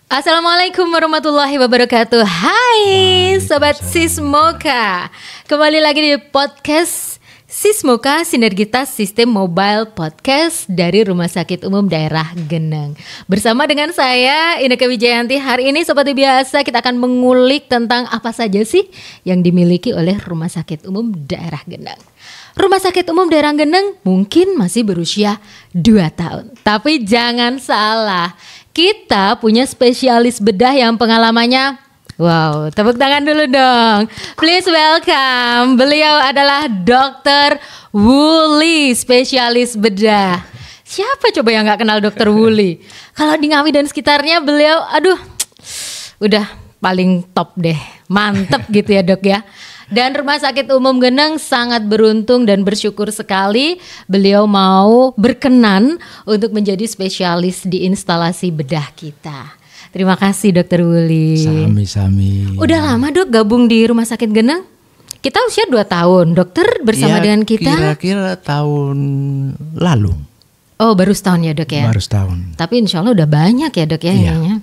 Assalamualaikum warahmatullahi wabarakatuh. Hai Sobat Sismoka, kembali lagi di podcast Sismoka, Sinergitas Sistem Mobile Podcast dari Rumah Sakit Umum Daerah Geneng. Bersama dengan saya Inneke Wijayanti. Hari ini seperti biasa kita akan mengulik tentang apa saja sih yang dimiliki oleh Rumah Sakit Umum Daerah Geneng. Rumah Sakit Umum Daerah Geneng mungkin masih berusia 2 tahun. Tapi jangan salah, kita punya spesialis bedah yang pengalamannya, wow, tepuk tangan dulu dong. Please welcome, beliau adalah Dr. Wuli, spesialis bedah. Siapa coba yang gak kenal Dr. Wuli? Kalau di Ngawi dan sekitarnya beliau, udah paling top deh, mantep gitu ya dok ya. Dan Rumah Sakit Umum Geneng sangat beruntung dan bersyukur sekali beliau mau berkenan untuk menjadi spesialis di instalasi bedah kita. Terima kasih Dokter Wuli. Sami-sami. Udah lama dok gabung di Rumah Sakit Geneng? Kita usia 2 tahun, dokter bersama dengan kita. Kira-kira tahun lalu. Oh baru setahun ya dok ya? Baru setahun. Tapi insya Allah udah banyak ya dok ya. Iya.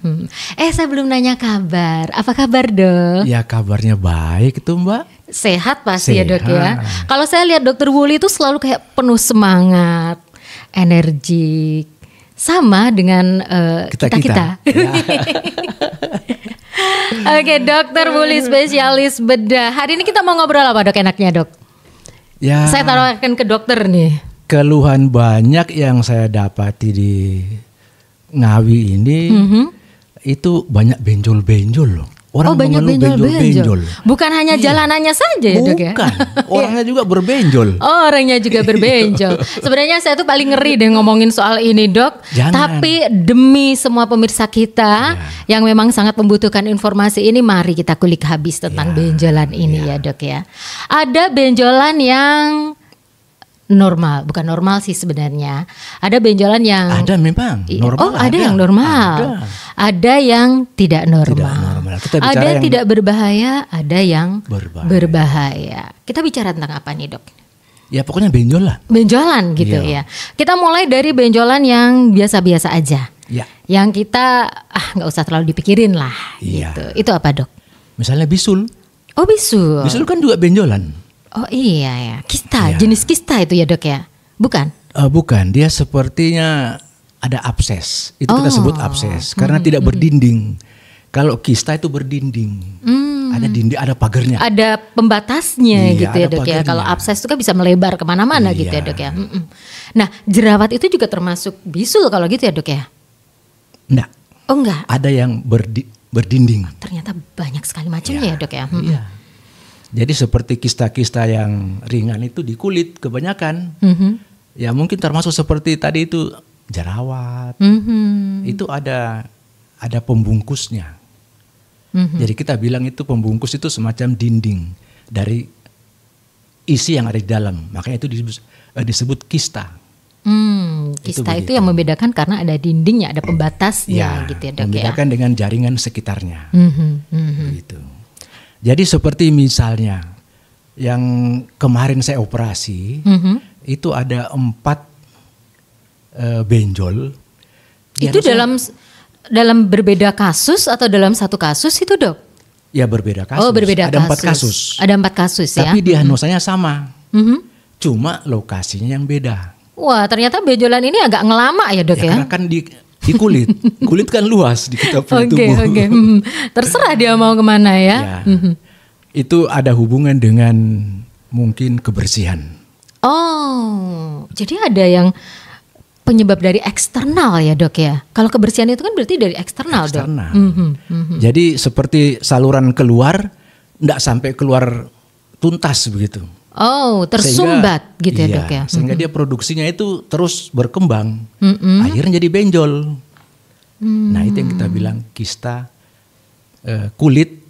Saya belum nanya kabar. Apa kabar dok? Ya kabarnya baik itu mbak. Sehat pasti ya dok Sehat. ya. Kalau saya lihat Dokter Wuli itu selalu kayak penuh semangat, energik, sama dengan kita. Ya. Oke, Dokter Wuli spesialis bedah. Hari ini kita mau ngobrol apa dok enaknya dok? Ya, Saya taruhkan ke dokter nih. keluhan banyak yang saya dapati di Ngawi ini itu banyak benjol-benjol loh. Orang banyak mengeluh benjol-benjol. Bukan hanya jalanannya saja ya dok ya? Bukan, orangnya juga berbenjol. Oh, orangnya juga berbenjol. Sebenarnya saya tuh paling ngeri deh ngomongin soal ini dok. Jangan. Tapi demi semua pemirsa kita yang memang sangat membutuhkan informasi ini, mari kita kulik habis tentang benjolan ini ya dok ya. Ada benjolan yang normal, bukan normal sih sebenarnya. Ada benjolan yang Ada memang normal. ada yang normal. Ada yang tidak normal. Tidak normal. Kita bicara Ada yang yang tidak berbahaya, ada yang berbahaya. berbahaya. Kita bicara tentang apa nih dok? Ya pokoknya benjol lah. Benjolan gitu ya. Kita mulai dari benjolan yang biasa-biasa aja. Ya. Yang kita nggak usah terlalu dipikirin lah Iya. gitu. Itu apa dok? Misalnya bisul. Oh bisul. Bisul kan juga benjolan. Oh iya ya. Kista, Iya. jenis kista itu ya dok ya? Bukan? Bukan, dia sepertinya ada abses. Itu kita sebut abses karena tidak berdinding. Kalau kista itu berdinding. Ada dinding, ada pagarnya. Ada pembatasnya Iya, gitu ya ada dok ya. pagarnya. Kalau abses itu kan bisa melebar kemana-mana gitu ya Iya. dok ya. Nah jerawat itu juga termasuk bisul kalau gitu ya dok ya? Enggak, Oh enggak. ada yang berdinding. Ternyata banyak sekali macamnya ya dok ya. Iya. Jadi seperti kista-kista yang ringan itu di kulit kebanyakan. Ya mungkin termasuk seperti tadi itu jerawat. Itu ada pembungkusnya. Jadi kita bilang itu pembungkus itu semacam dinding dari isi yang ada di dalam. Makanya itu disebut kista. Kista itu begitu. yang membedakan karena ada dindingnya, ada pembatasnya Ya, gitu ya dok ya. membedakan dengan jaringan sekitarnya. Begitu. Jadi seperti misalnya yang kemarin saya operasi itu ada 4 benjol. Itu dalam berbeda kasus atau dalam satu kasus itu dok? Ya berbeda kasus. Oh berbeda ada kasus. 4 kasus. Ada 4 kasus ya. Tapi diagnosanya sama. Cuma lokasinya yang beda. Wah ternyata benjolan ini agak ngelama ya dok ya. Karena kan di kulit. Kulit kan luas di kita punya Oke. tubuh. Terserah dia mau kemana ya. Itu ada hubungan dengan mungkin kebersihan. Oh jadi ada yang penyebab dari eksternal ya dok ya. Kalau kebersihan itu kan berarti dari eksternal dok. Jadi seperti saluran keluar, enggak sampai keluar tuntas begitu. Oh tersumbat gitu ya dok ya. Sehingga dia produksinya itu terus berkembang, akhirnya jadi benjol. Nah itu yang kita bilang kista kulit.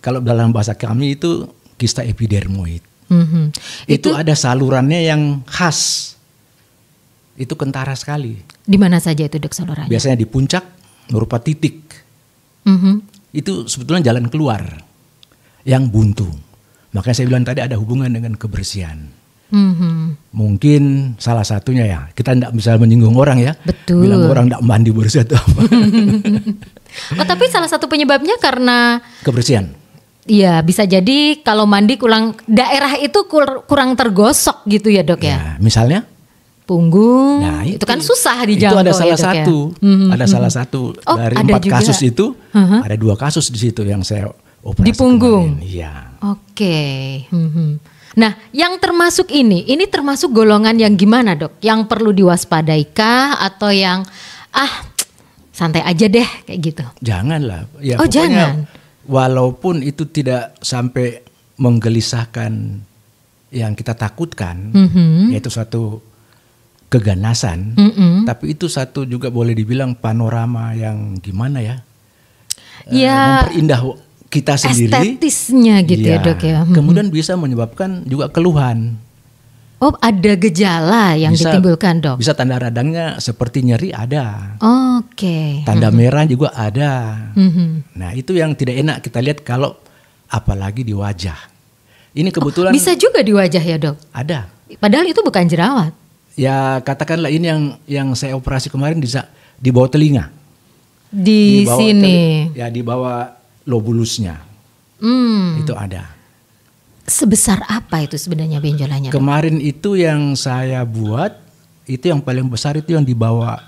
Kalau dalam bahasa kami itu kista epidermoid. Itu ada salurannya yang khas. Itu kentara sekali. Di mana saja itu dok salurannya? Biasanya di puncak berupa titik. Itu sebetulnya jalan keluar yang buntu. Makanya saya bilang tadi ada hubungan dengan kebersihan. Mungkin salah satunya ya, kita tidak bisa menyinggung orang ya. Betul. Bilang orang tidak mandi bersih atau apa. Oh, tapi salah satu penyebabnya karena kebersihan. Iya, bisa jadi kalau mandi daerah itu kurang tergosok gitu ya, Dok ya. Misalnya punggung. Nah, itu kan susah dijangkau. Itu ada salah satu. Ada salah satu dari 4 kasus itu, ada 2 kasus di situ yang saya operasi di punggung. Iya. Oke. Nah, yang termasuk ini termasuk golongan yang gimana, Dok? Yang perlu diwaspadai kah atau yang santai aja deh kayak gitu? Janganlah. Ya, pokoknya jangan. Walaupun itu tidak sampai menggelisahkan yang kita takutkan, yaitu suatu keganasan, tapi itu satu juga boleh dibilang panorama yang gimana ya, memperindah kita sendiri, estetisnya gitu ya, Dok ya. Kemudian bisa menyebabkan juga keluhan. Oh, ada gejala yang ditimbulkan, Dok? Bisa tanda radangnya seperti nyeri ada. Oke. Tanda merah juga ada. Nah, itu yang tidak enak kita lihat kalau apalagi di wajah. Ini kebetulan bisa juga di wajah ya, Dok? Ada. Padahal itu bukan jerawat. Ya, katakanlah ini yang saya operasi kemarin di bawah telinga. Di sini. Di bawah lobulusnya. Itu ada. Sebesar apa itu sebenarnya benjolannya, Dok? Kemarin itu yang saya buat, itu yang paling besar itu yang di bawah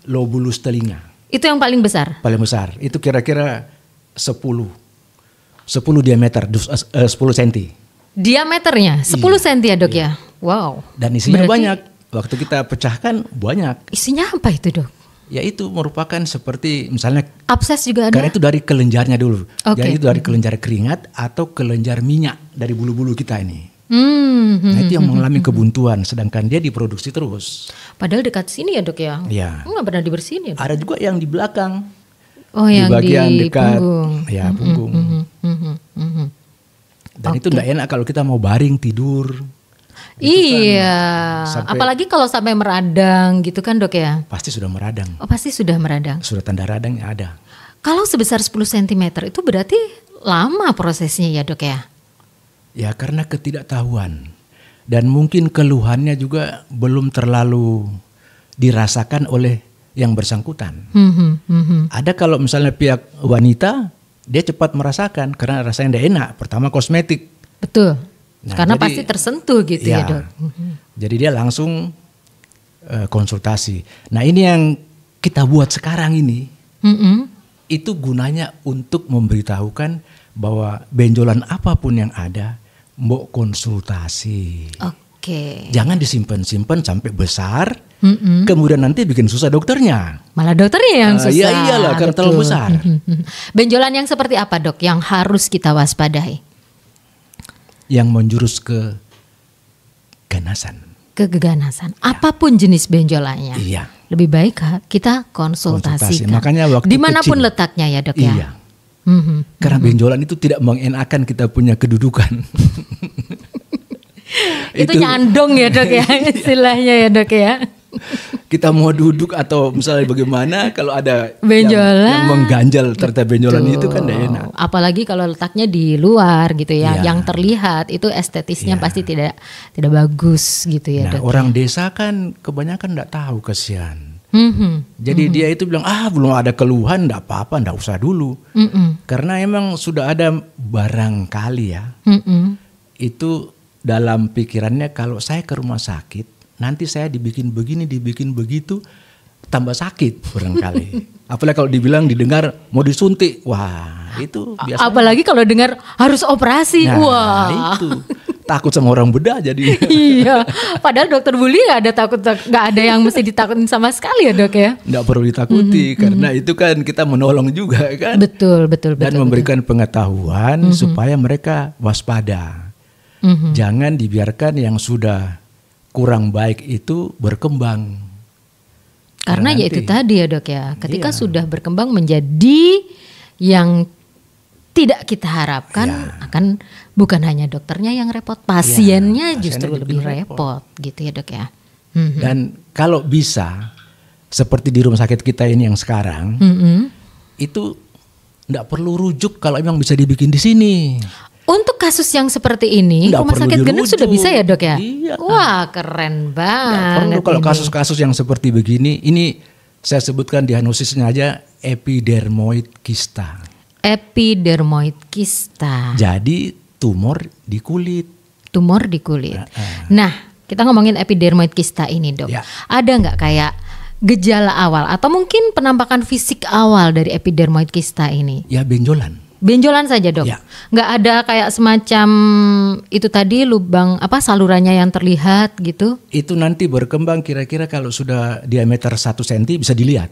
lobulus telinga. Itu yang paling besar? Paling besar. Itu kira-kira 10 diameter, 10 cm. Diameternya 10 cm ya, Dok ya? Wow. Dan isinya banyak. Waktu kita pecahkan banyak. Isinya apa itu, Dok? Ya itu merupakan seperti misalnya abses juga ada. Karena itu dari kelenjarnya dulu. Jadi itu dari kelenjar keringat atau kelenjar minyak dari bulu-bulu kita ini. Nah itu yang mengalami kebuntuan, sedangkan dia diproduksi terus. Padahal dekat sini ya, Dok ya? Iya. Nggak pernah dibersihin ya, Dok? Ada juga yang di belakang. Oh, yang bagian di dekat punggung. Ya, punggung. Dan itu nggak enak kalau kita mau baring tidur. Iya, apalagi kalau sampai meradang gitu kan, Dok ya? Pasti sudah meradang. Oh, pasti sudah meradang. Sudah tanda radangnya ada. Kalau sebesar 10 cm itu berarti lama prosesnya ya, Dok ya? Ya karena ketidaktahuan. Dan mungkin keluhannya juga belum terlalu dirasakan oleh yang bersangkutan. Ada kalau misalnya pihak wanita, dia cepat merasakan karena rasanya tidak enak. Pertama kosmetik. Betul. Nah, karena pasti tersentuh gitu ya, Dok. Jadi dia langsung konsultasi. Nah ini yang kita buat sekarang ini, itu gunanya untuk memberitahukan bahwa benjolan apapun yang ada, mbok konsultasi. Oke. Jangan disimpan-simpan sampai besar, kemudian nanti bikin susah dokternya. Malah dokternya yang susah. Iya iyalah, karena terlalu besar. Benjolan yang seperti apa, Dok, yang harus kita waspadai? Yang menjurus ke ganasan. Keganasan. Apapun jenis benjolannya. Iya. Lebih baik kita konsultasikan. Makanya waktu dimanapun kecil, letaknya ya, Dok ya. Iya. Karena benjolan itu tidak mengenakan kita punya kedudukan. itu nyandong ya, Dok ya, istilahnya ya, Dok ya. Kita mau duduk atau misalnya bagaimana kalau ada benjolan yang mengganjal ternyata benjolan itu kan tidak enak. Apalagi kalau letaknya di luar gitu ya, yang terlihat itu estetisnya pasti tidak bagus gitu ya. Nah, Dok, orang desa kan kebanyakan tidak tahu, kasihan. Jadi dia itu bilang belum ada keluhan, tidak apa-apa, tidak usah dulu. Karena emang sudah ada barangkali ya. Itu dalam pikirannya kalau saya ke rumah sakit nanti saya dibikin begini, dibikin begitu, tambah sakit barangkali. Apalagi kalau didengar mau disuntik, wah itu biasa. Apalagi kalau dengar harus operasi, wah itu takut sama orang bedah jadi. Iya, padahal dokter Bully nggak ada yang mesti ditakutin sama sekali ya, Dok ya. Nggak perlu ditakuti karena itu kan kita menolong juga kan. Betul. Dan memberikan pengetahuan supaya mereka waspada. Jangan dibiarkan yang sudah kurang baik itu berkembang. Karena ya itu tadi ya, Dok ya. Ketika sudah berkembang menjadi yang tidak kita harapkan, akan bukan hanya dokternya yang repot, pasiennya justru lebih repot gitu ya, Dok ya. Dan kalau bisa seperti di rumah sakit kita ini yang sekarang, itu enggak perlu rujuk kalau memang bisa dibikin di sini. Untuk kasus yang seperti ini, rumah sakit Genuk sudah bisa ya, Dok ya? Iya. Wah, keren banget. Perlu kalau kasus-kasus yang seperti begini, ini saya sebutkan diagnosisnya aja epidermoid kista. Epidermoid kista. Jadi tumor di kulit. Tumor di kulit. Nah, kita ngomongin epidermoid kista ini, Dok. Ya. Ada nggak kayak gejala awal atau mungkin penampakan fisik awal dari epidermoid kista ini? Ya, benjolan. Benjolan saja, Dok. Ya. Nggak ada kayak semacam itu tadi lubang salurannya yang terlihat gitu? Itu nanti berkembang kira-kira kalau sudah diameter 1 cm bisa dilihat.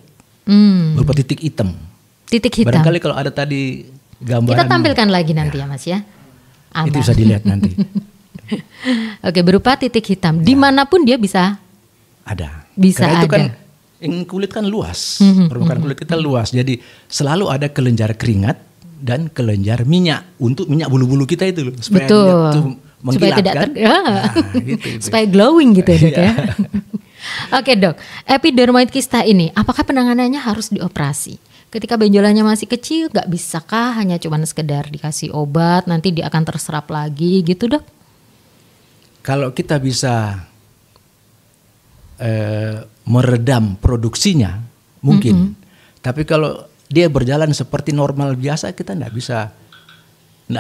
Berupa titik hitam. Titik hitam. Barangkali kalau ada tadi gambaran. Kita tampilkan lagi nanti ya, Mas ya. Aman. Itu bisa dilihat nanti. Oke, berupa titik hitam. Dimanapun dia bisa. Ada. Bisa Karena itu ada. kan kulit kan luas. Permukaan kulit kita luas. Jadi selalu ada kelenjar keringat dan kelenjar minyak untuk minyak bulu-bulu kita itu loh, supaya Betul. minyak itu Supaya mengkilat tidak kan. Gitu. supaya glowing gitu ya, Dok ya. Oke, Dok. Epidermoid kista ini apakah penanganannya harus dioperasi? Ketika benjolannya masih kecil, nggak bisakah hanya cuman sekedar dikasih obat nanti dia akan terserap lagi gitu, Dok? Kalau kita bisa meredam produksinya mungkin. Tapi kalau dia berjalan seperti normal biasa kita nggak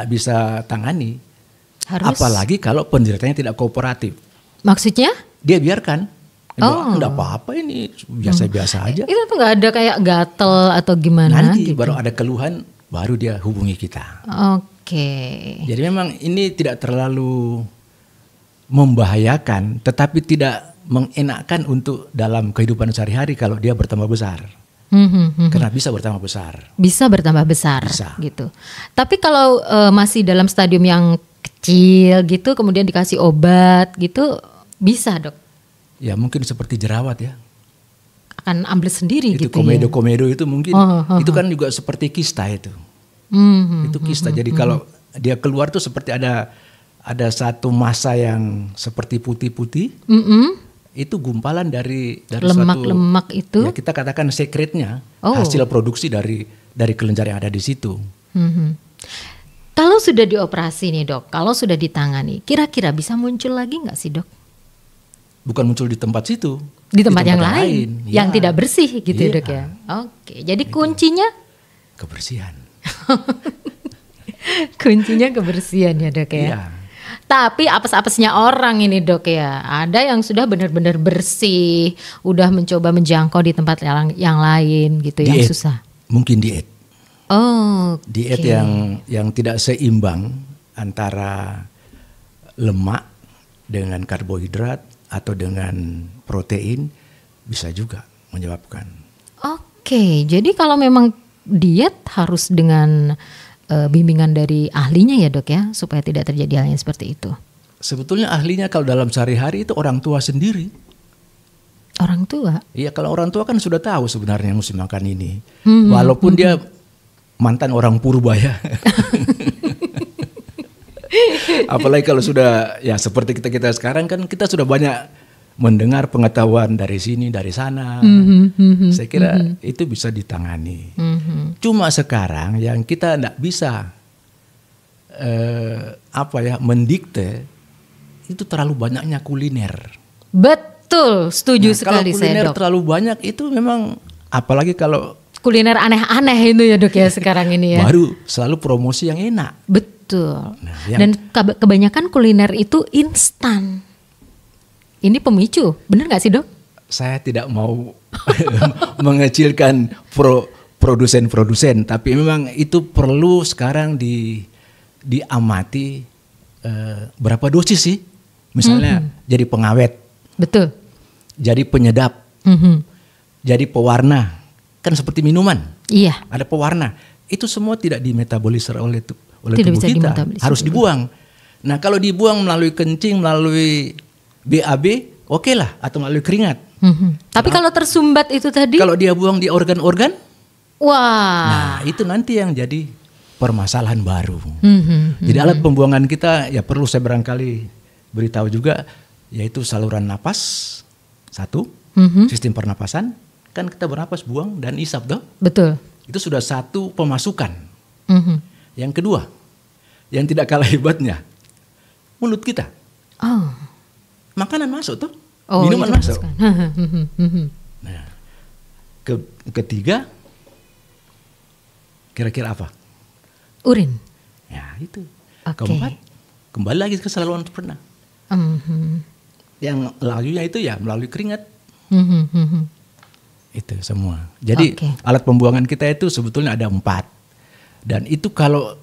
bisa tangani. Harus. Apalagi kalau penderitanya tidak kooperatif. Maksudnya? Dia biarkan. Oh. Enggak apa-apa ini biasa-biasa aja. Itu tuh nggak ada kayak gatel atau gimana? Nanti gitu. baru ada keluhan baru dia hubungi kita. Oke. Jadi memang ini tidak terlalu membahayakan tetapi tidak mengenakkan untuk dalam kehidupan sehari-hari kalau dia bertambah besar. Karena bisa bertambah besar. Bisa bertambah besar Bisa. gitu. Tapi kalau masih dalam stadium yang kecil gitu kemudian dikasih obat gitu bisa, Dok? Ya mungkin seperti jerawat ya. Akan ambles sendiri Itu gitu komedo-komedo itu mungkin itu kan juga seperti kista itu. Itu kista. Jadi kalau dia keluar tuh seperti ada satu massa yang seperti putih-putih. Itu gumpalan dari lemak-lemak itu. Ya kita katakan sekretnya Oh. hasil produksi dari kelenjar yang ada di situ. Kalau sudah dioperasi nih, Dok, kalau sudah ditangani, kira-kira bisa muncul lagi nggak sih, Dok? Bukan muncul di tempat situ. Di tempat yang lain, yang Ya. tidak bersih gitu ya, Iya. Dok ya. Oke, jadi kuncinya Kebersihan. kuncinya kebersihan ya, Dok ya. Iya. Tapi apes-apesnya orang ini, Dok ya. Ada yang sudah benar-benar bersih, udah mencoba menjangkau di tempat yang lain gitu yang Diet. susah. Mungkin diet. Oh, Diet yang tidak seimbang antara lemak dengan karbohidrat atau dengan protein bisa juga menyebabkan. Oke, jadi kalau memang diet harus dengan bimbingan dari ahlinya ya, Dok ya, supaya tidak terjadi hal yang seperti itu. Sebetulnya ahlinya kalau dalam sehari-hari itu orang tua sendiri. Orang tua? Iya, kalau orang tua kan sudah tahu sebenarnya mesti makan ini. Walaupun dia mantan orang purba ya. Apalagi kalau sudah ya seperti kita sekarang kan kita sudah banyak mendengar pengetahuan dari sini dari sana. Saya kira itu bisa ditangani. Cuma sekarang yang kita tidak bisa mendikte itu terlalu banyaknya kuliner. Betul, setuju sekali kalau saya, kuliner Dok. terlalu banyak itu memang apalagi kalau Kuliner aneh-aneh itu ya, Dok ya, sekarang ini ya. baru selalu promosi yang enak. Betul. Nah, Dan kebanyakan kuliner itu instan. Ini pemicu, bener gak sih, Dok? Saya tidak mau mengecilkan produsen-produsen, tapi memang itu perlu sekarang diamati berapa dosis sih. Misalnya jadi pengawet, Betul. jadi penyedap, jadi pewarna, kan seperti minuman. Iya. Ada pewarna, itu semua tidak dimetabolisir oleh Tidak tubuh bisa kita, dimetabolisir. harus dibuang. Nah kalau dibuang melalui kencing, melalui BAB, oke lah, atau melalui keringat. Tapi kalau tersumbat itu tadi, Kalau dia buang di organ-organ, wah. nah itu nanti yang jadi permasalahan baru. Jadi alat pembuangan kita ya perlu saya barangkali beritahu juga, yaitu saluran napas, satu, sistem pernapasan, kan kita bernapas buang dan isap doh. Betul. Itu sudah satu pemasukan. Yang kedua, yang tidak kalah hebatnya, mulut kita. Oh. Makanan masuk tuh, Oh, minuman itu masuk. masukkan. Nah, ketiga, Kira-kira apa? Urin. Ya itu. Oke. Keempat, kembali lagi ke saluran pernah. Yang lalunya itu ya melalui keringat. Itu semua. Jadi alat pembuangan kita itu sebetulnya ada 4. Dan itu kalau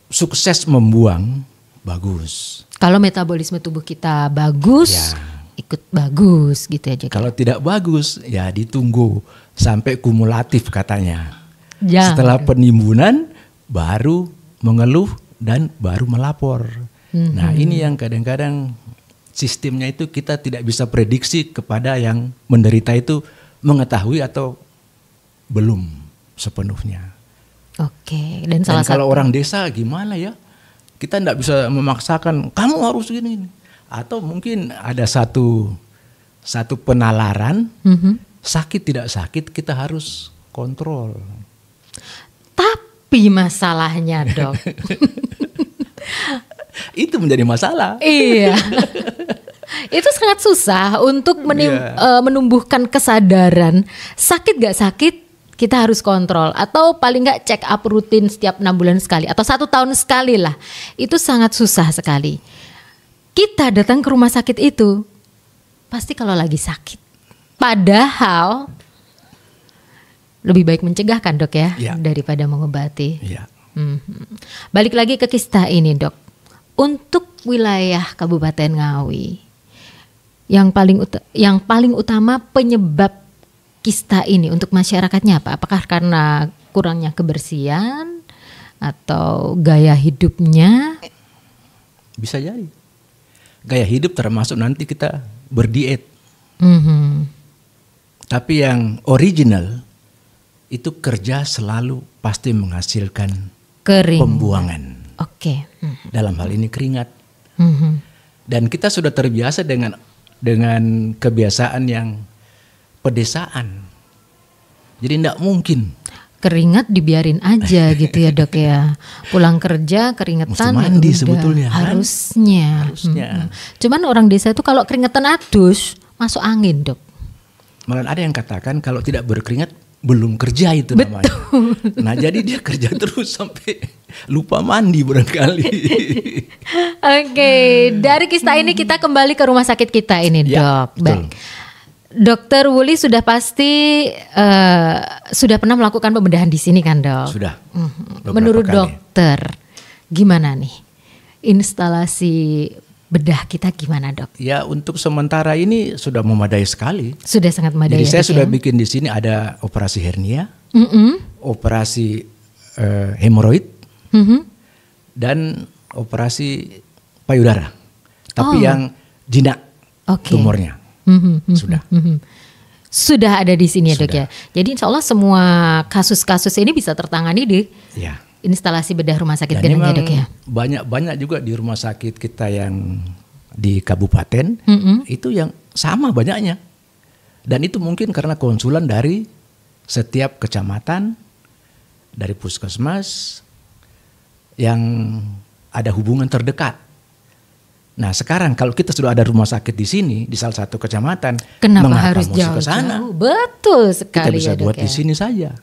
sukses membuang, bagus. Kalau metabolisme tubuh kita bagus, ikut bagus gitu aja. Kalau tidak bagus, ya ditunggu sampai kumulatif katanya. Setelah penimbunan, baru mengeluh dan baru melapor. Nah ini yang kadang-kadang sistemnya itu kita tidak bisa prediksi kepada yang menderita itu mengetahui atau belum sepenuhnya. Oke. Dan kalau orang desa gimana ya? Kita tidak bisa memaksakan kamu harus gini. Atau mungkin ada satu penalaran, sakit tidak sakit kita harus kontrol. Tapi masalahnya dok, itu menjadi masalah. Iya. Itu sangat susah untuk menumbuhkan kesadaran sakit gak sakit kita harus kontrol, atau paling gak check up rutin setiap 6 bulan sekali atau 1 tahun sekali lah. Itu sangat susah sekali. Kita datang ke rumah sakit itu pasti kalau lagi sakit. Padahal lebih baik mencegah kan dok ya, daripada mengobati. Balik lagi ke kista ini dok. Untuk wilayah Kabupaten Ngawi, yang paling utama penyebab kista ini untuk masyarakatnya apa? Apakah karena kurangnya kebersihan atau gaya hidupnya? Bisa jadi. Gaya hidup termasuk nanti kita berdiet. Tapi yang original itu kerja selalu pasti menghasilkan pembuangan. Oke. Dalam hal ini keringat. Dan kita sudah terbiasa dengan kebiasaan yang pedesaan. Jadi tidak mungkin keringat dibiarin aja gitu ya dok ya. Pulang kerja keringetan. Mesti mandi sebetulnya. Harusnya. Cuman orang desa itu kalau keringetan adus masuk angin dok. Malah ada yang katakan kalau tidak berkeringat belum kerja itu namanya. Nah jadi dia kerja terus sampai lupa mandi barangkali. Oke, dari kista ini kita kembali ke rumah sakit kita ini dok. Baik. Dokter Wuli sudah pasti sudah pernah melakukan pembedahan di sini kan dok? Sudah. Menurut dokter gimana nih instalasi bedah kita gimana dok? Ya untuk sementara ini sudah memadai sekali. Sudah sangat memadai. Jadi saya sudah bikin di sini ada operasi hernia, operasi hemoroid, dan operasi payudara. Tapi yang jinak tumornya. Sudah ada di sini ya dok ya. Jadi insya Allah semua kasus-kasus ini bisa tertangani di instalasi bedah rumah sakit Geneng ya dok ya. Banyak juga di rumah sakit kita yang di kabupaten itu yang sama banyaknya. Dan itu mungkin karena konsulan dari setiap kecamatan, dari puskesmas yang ada hubungan terdekat. Nah sekarang kalau kita sudah ada rumah sakit di sini di salah satu kecamatan, kenapa harus jauh ke sana? Betul sekali. Kita bisa buat di sini saja.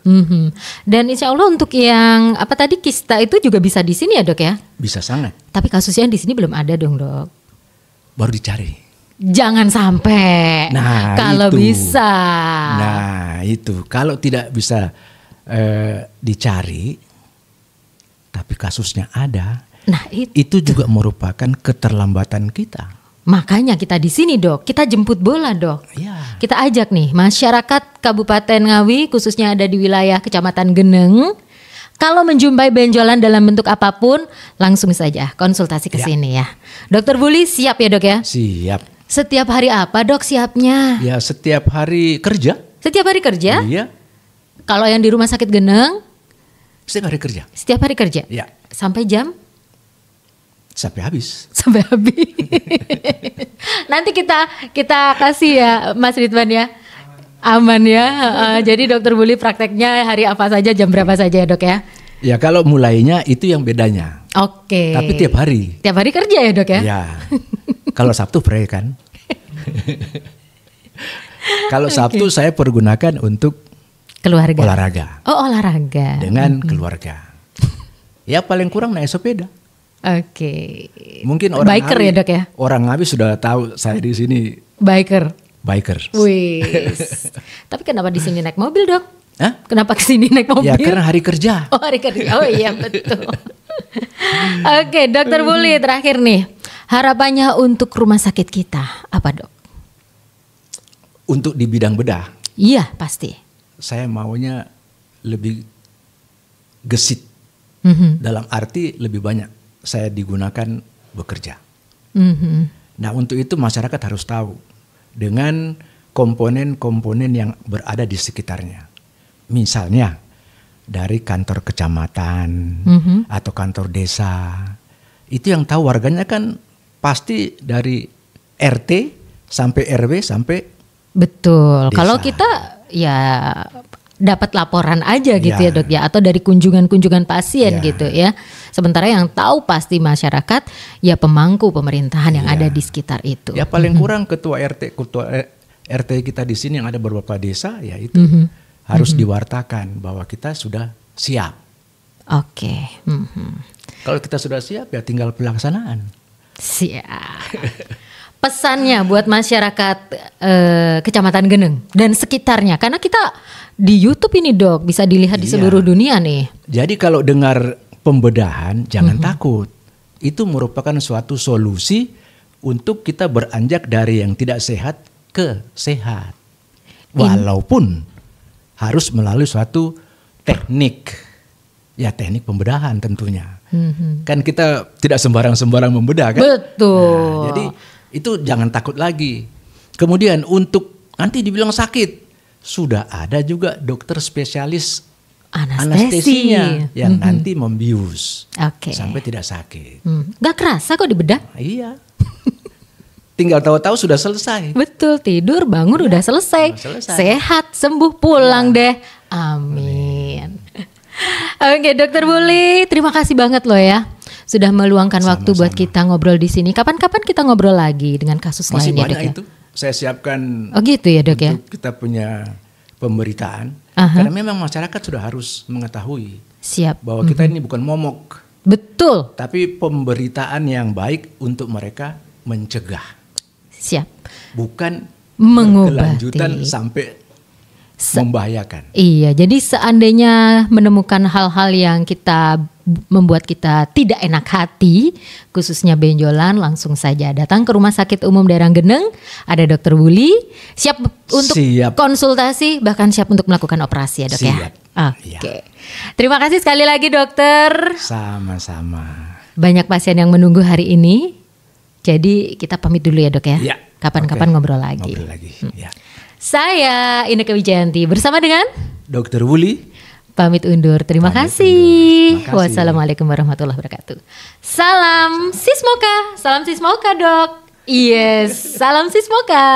Dan insya Allah untuk yang apa tadi kista itu juga bisa di sini ya dok ya? Bisa sangat. Tapi kasusnya di sini belum ada dong dok. Baru dicari. Jangan sampai. Nah kalau itu. bisa. Nah itu kalau tidak bisa dicari, tapi kasusnya ada. Nah itu juga merupakan keterlambatan kita. Makanya kita di sini dok, kita jemput bola dok. Kita ajak nih masyarakat Kabupaten Ngawi khususnya ada di wilayah Kecamatan Geneng. Kalau menjumpai benjolan dalam bentuk apapun, langsung saja konsultasi ke sini ya. Dokter Wuli siap ya dok ya? Siap. Setiap hari apa dok siapnya? Ya setiap hari kerja. Setiap hari kerja? Iya. Kalau yang di rumah sakit Geneng? Setiap hari kerja. Setiap hari kerja? Ya. Sampai jam? Sampai habis. Sampai habis. Nanti kita kasih ya Mas Ridwan ya. Aman ya. Jadi Dokter Wuli prakteknya hari apa saja, jam berapa saja ya dok ya? Ya kalau mulainya itu yang bedanya. Oke. Tapi tiap hari. Tiap hari kerja ya dok ya? Ya. Kalau Sabtu pray kan. Kalau Sabtu saya pergunakan untuk keluarga. olahraga. Oh olahraga. Dengan keluarga. Ya paling kurang naik sepeda. Oke. Mungkin orang biker Ngawi, ya dok ya? Orang Ngawi sudah tahu saya di sini Biker. biker. Tapi kenapa di sini naik mobil dok? Hah? Kenapa ke sini naik mobil? Ya karena hari kerja. Oh hari kerja. Oh iya betul. Oke, Dokter Buli terakhir nih. Harapannya untuk rumah sakit kita apa dok? Untuk di bidang bedah, Iya pasti. saya maunya lebih gesit. Mhm. Dalam arti lebih banyak saya digunakan bekerja. Mhm. Nah untuk itu masyarakat harus tahu dengan komponen-komponen yang berada di sekitarnya. Misalnya dari kantor kecamatan atau kantor desa. Itu yang tahu warganya kan pasti dari RT sampai RW sampai Betul. desa. Kalau kita ya dapat laporan aja gitu ya Ya. dok ya, atau dari kunjungan-kunjungan pasien Ya. gitu ya. Sementara yang tahu pasti masyarakat ya pemangku pemerintahan yang Ya. ada di sekitar itu. ya paling kurang ketua RT kita di sini yang ada beberapa desa ya itu harus diwartakan bahwa kita sudah siap. Oke. Mhm. Kalau kita sudah siap ya tinggal pelaksanaan. Siap. Pesannya buat masyarakat Kecamatan Geneng dan sekitarnya, karena kita di YouTube ini dok bisa dilihat di Iya. seluruh dunia nih. Jadi kalau dengar pembedahan jangan takut. Itu merupakan suatu solusi untuk kita beranjak dari yang tidak sehat ke sehat. Walaupun harus melalui suatu teknik. Ya teknik pembedahan tentunya. Kan kita tidak sembarang-sembarang membedah kan. Betul. Nah, jadi itu jangan takut lagi. Kemudian untuk nanti dibilang sakit, sudah ada juga dokter spesialis anestesinya yang nanti membius Oke. sampai tidak sakit. Gak kerasa kok dibedah. Iya. Tinggal tahu-tahu sudah selesai. Betul, tidur bangun udah selesai. udah selesai. Sehat, sembuh, pulang deh. Amin. Oke, Dokter Buli, terima kasih banget loh ya sudah meluangkan waktu buat kita ngobrol di sini. Kapan-kapan kita ngobrol lagi dengan kasus Masih lainnya, banyak Dok ya. itu. Saya siapkan Oh gitu ya, Dok ya. untuk kita punya pemberitaan. Aha. Karena memang masyarakat sudah harus mengetahui Siap. bahwa kita ini bukan momok, Betul. tapi pemberitaan yang baik untuk mereka mencegah, Siap. bukan Mengobati. berkelanjutan sampai membahayakan. Iya, jadi seandainya menemukan hal-hal yang membuat kita tidak enak hati, khususnya benjolan, langsung saja datang ke Rumah Sakit Umum Daerah Geneng. Ada Dokter Buli, siap untuk Siap. konsultasi, bahkan siap untuk melakukan operasi ya dok ya. Siap. Oke, terima kasih sekali lagi dokter. Sama-sama. Banyak pasien yang menunggu hari ini, jadi kita pamit dulu ya dok ya. Ya. Kapan-kapan Oke. ngobrol lagi. Ngobrol lagi. Ya. Saya Inneke Wijayanti bersama dengan Dokter Wuli. pamit undur. Terima Pamit kasih. undur. Terima kasih. Wassalamualaikum warahmatullahi wabarakatuh. Salam Sismoka. Salam Sismoka, Dok. Yes, salam Sismoka.